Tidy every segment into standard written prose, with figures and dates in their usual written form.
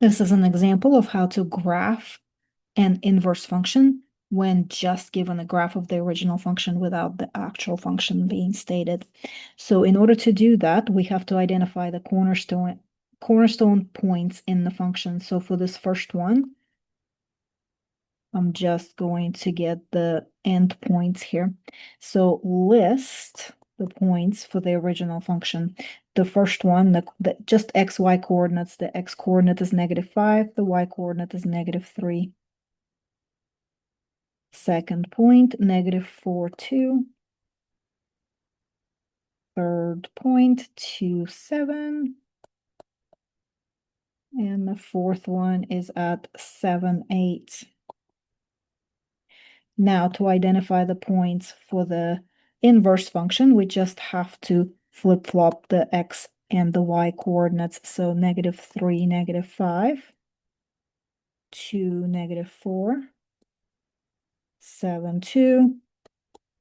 This is an example of how to graph an inverse function when just given a graph of the original function without the actual function being stated. So in order to do that, we have to identify the cornerstone points in the function. So for this first one, I'm just going to get the endpoints here. So list the points for the original function. The first one, the just xy coordinates, the x coordinate is -5, the y coordinate is -3. Second point, -4, 2. Third point, 2, 7. And the fourth one is at 7, 8. Now, to identify the points for the inverse function, we just have to flip-flop the x and the y coordinates. So -3, -5, 2, -4, 7, 2,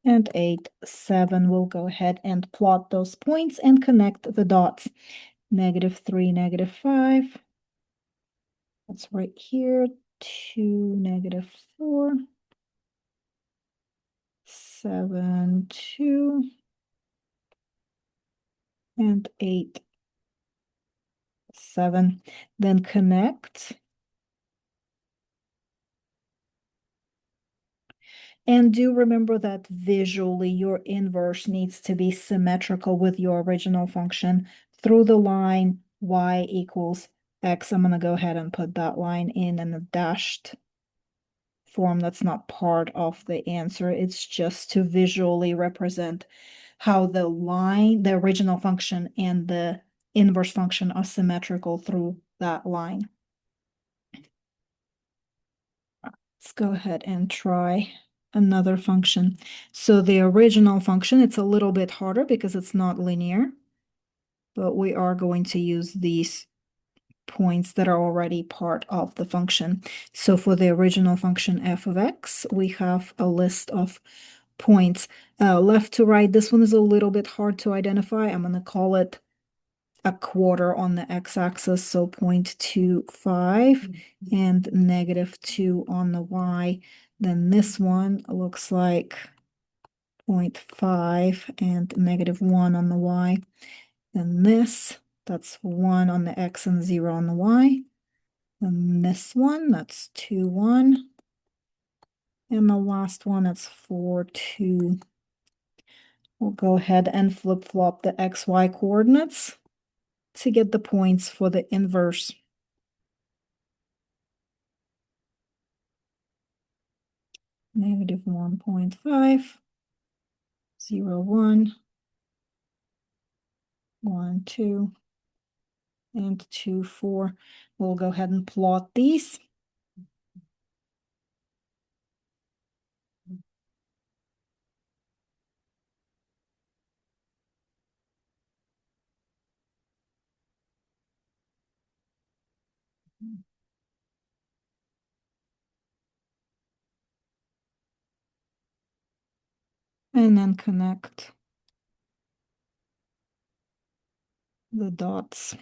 and 8, 7. We'll go ahead and plot those points and connect the dots. -3, -5. That's right here. 2, -4. 7, 2. And 8, 7. Then connect. And do remember that visually your inverse needs to be symmetrical with your original function. Through the line y equals x, I'm going to go ahead and put that line in a dashed form. That's not part of the answer. It's just to visually represent how the original function and the inverse function are symmetrical through that line. Let's go ahead and try another function. So the original function, it's a little bit harder because it's not linear, but we are going to use these points that are already part of the function. So for the original function f of x, we have a list of points. Left to right, this one is a little bit hard to identify. I'm going to call it a quarter on the x-axis, so 0.25 and -2 on the y. Then this one looks like 0.5 and -1 on the y. Then this, that's 1 on the x and 0 on the y. Then this one, that's 2, 1. And the last one, that's 4, 2. We'll go ahead and flip-flop the xy coordinates to get the points for the inverse. -1.5, 0, 1, 1, 2, and 2, 4. We'll go ahead and plot these. And then connect the dots.